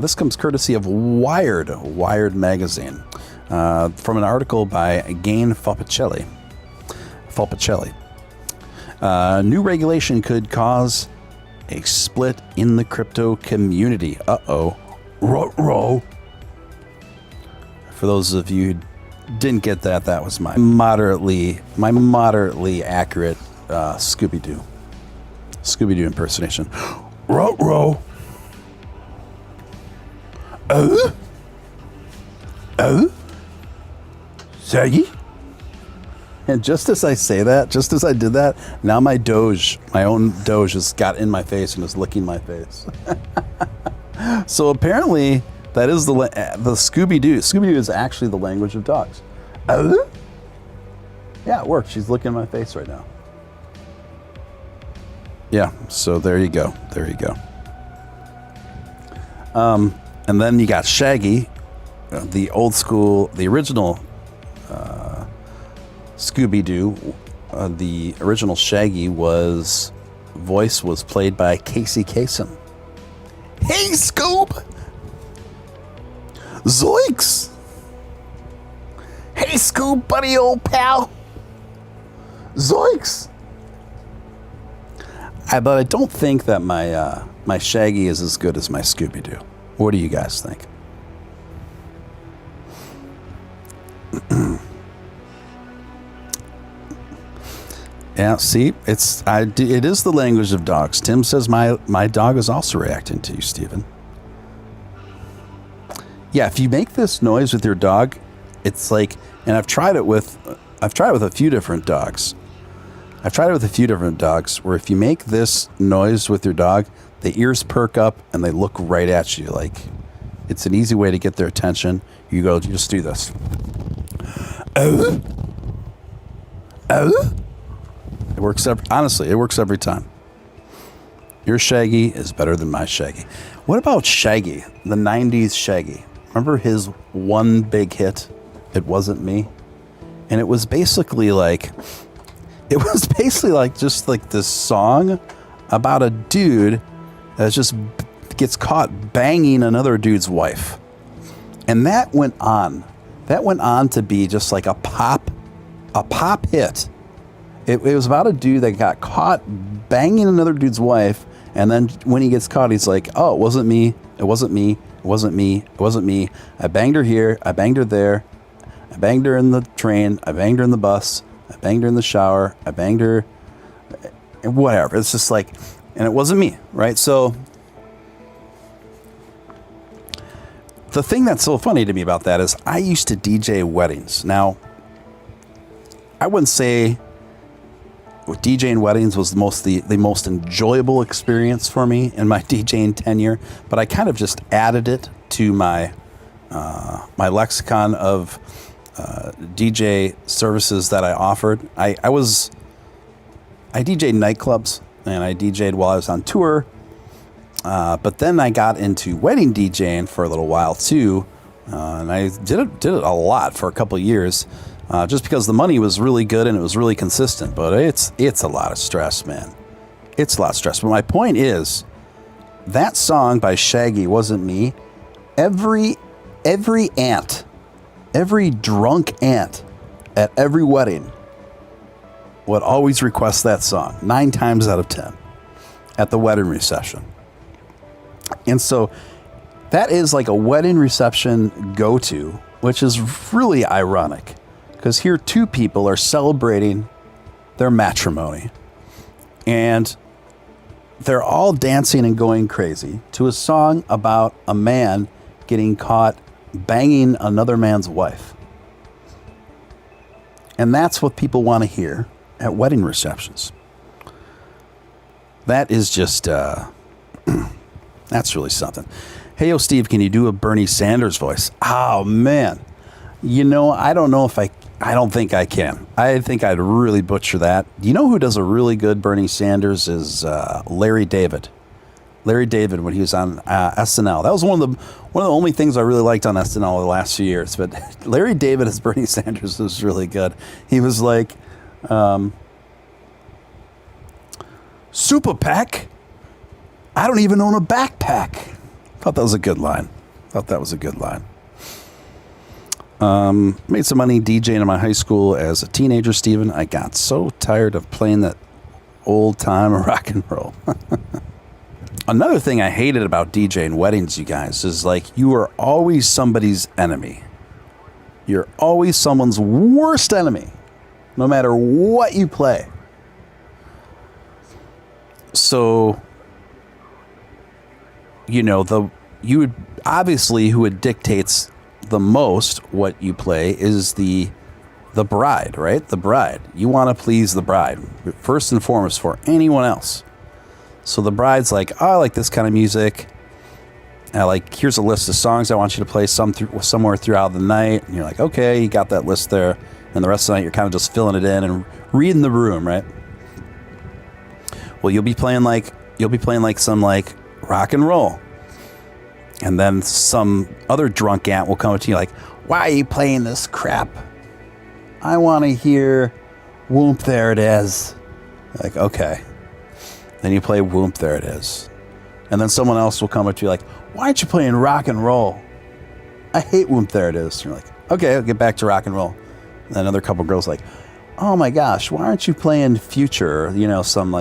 This comes courtesy of Wired magazine, from an article by Gain Falpicelli. New regulation could cause a split in the crypto community. Uh-oh. Ruh-roh. For those of you who didn't get that, that was my moderately accurate Scooby-Doo impersonation. Ruh-roh. Oh? Shaggy? And just as I say that, just as I did that, now my own Doge has got in my face and is licking my face. So apparently that is the Scooby-Doo. Scooby-Doo is actually the language of dogs. Oh? Yeah, it worked. She's licking my face right now. Yeah, so there you go. There you go. And then you got Shaggy, the old school, the original Scooby-Doo. The original Shaggy voice was played by Casey Kasem. Hey, Scoob! Zoinks! Hey, Scoob, buddy, old pal! Zoinks! But I don't think that my Shaggy is as good as my Scooby-Doo. What do you guys think? Yeah, see, it is the language of dogs. Tim says my dog is also reacting to you, Steven. Yeah, if you make this noise with your dog, it's like, and I've tried it with a few different dogs. Where if you make this noise with your dog, the ears perk up and they look right at you. Like, it's an easy way to get their attention. You just do this. Oh. It works honestly, it works every time. Your Shaggy is better than my Shaggy. What about Shaggy, the 90s Shaggy? Remember his one big hit, It Wasn't Me? And it was basically like just like this song about a dude that just gets caught banging another dude's wife. And that went on to be just like a pop hit. It was about a dude that got caught banging another dude's wife, and then when he gets caught, he's like, "Oh, it wasn't me. It wasn't me. It wasn't me. It wasn't me. I banged her here. I banged her there. I banged her in the train. I banged her in the bus. I banged her in the shower. I banged her, whatever." It's just like, and it wasn't me, right? So the thing that's so funny to me about that is I used to DJ weddings. Now, I wouldn't say DJing weddings was the most enjoyable experience for me in my DJing tenure, but I kind of just added it to my my lexicon of DJ services that I offered. I DJed nightclubs and I DJed while I was on tour, but then I got into wedding DJing for a little while too, and I did it a lot for a couple of years. Just because the money was really good and it was really consistent, but it's a lot of stress, man. It's a lot of stress. But my point is, that song by Shaggy, Wasn't Me. Every aunt, every drunk aunt at every wedding would always request that song 9 times out of 10 at the wedding reception. And so that is like a wedding reception go-to, which is really ironic. Because here 2 people are celebrating their matrimony. And they're all dancing and going crazy to a song about a man getting caught banging another man's wife. And that's what people want to hear at wedding receptions. That is just, that's really something. Hey, yo, Steve, can you do a Bernie Sanders voice? Oh, man. You know, I don't think I can. I think I'd really butcher that. You know who does a really good Bernie Sanders is Larry David. Larry David, when he was on SNL. That was one of the only things I really liked on SNL the last few years. But Larry David as Bernie Sanders was really good. He was like, Super PAC? I don't even own a backpack. Thought that was a good line. Made some money DJing in my high school as a teenager, Steven. I got so tired of playing that old time rock and roll. Another thing I hated about DJing weddings, you guys, is like you are always somebody's enemy. You're always someone's worst enemy, no matter what you play. So, you know, who dictates the most what you play is the bride, right? The bride. You want to please the bride first and foremost for anyone else. So the bride's like, oh, I like this kind of music. Here's a list of songs I want you to play somewhere throughout the night. And you're like, okay, you got that list there. And the rest of the night, you're kind of just filling it in and reading the room, right? Well, you'll be playing some rock and roll. And then some other drunk aunt will come up to you like, why are you playing this crap? I want to hear Whoop There It Is. Like, okay. Then you play Whoop There It Is. And then someone else will come up to you like, why aren't you playing rock and roll? I hate Whoop There It Is. And you're like, okay, I'll get back to rock and roll. And then another couple girls like, oh my gosh, why aren't you playing Future? You know, some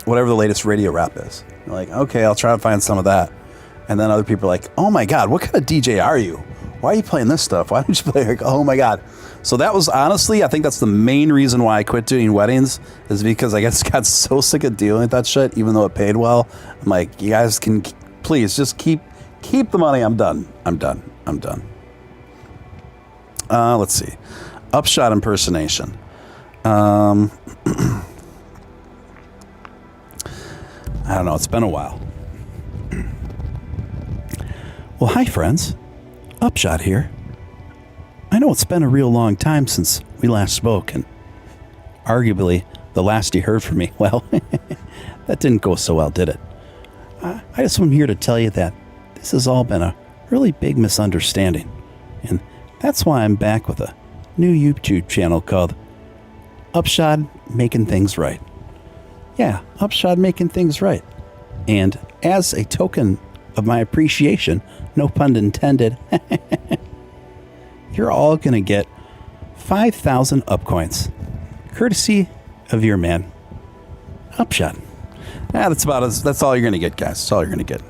whatever the latest radio rap is. You're like, okay, I'll try to find some of that. And then other people are like, oh my God, what kind of DJ are you? Why are you playing this stuff? Why don't you play oh my God. So that was honestly, I think that's the main reason why I quit doing weddings, is because I guess got so sick of dealing with that shit, even though it paid well. I'm like, you guys can please just keep the money. I'm done. Let's see. Upshod impersonation. I don't know. It's been a while. Well, hi, friends. Upshod here. I know it's been a real long time since we last spoke, and arguably the last you heard from me, well, that didn't go so well, did it? I just am here to tell you that this has all been a really big misunderstanding, and that's why I'm back with a new YouTube channel called Upshod Making Things Right. Yeah, Upshod Making Things Right. And as a token of my appreciation, no pun intended, you're all going to get 5,000 upcoins, courtesy of your man, Upshod. That's all you're going to get, guys. That's all you're going to get.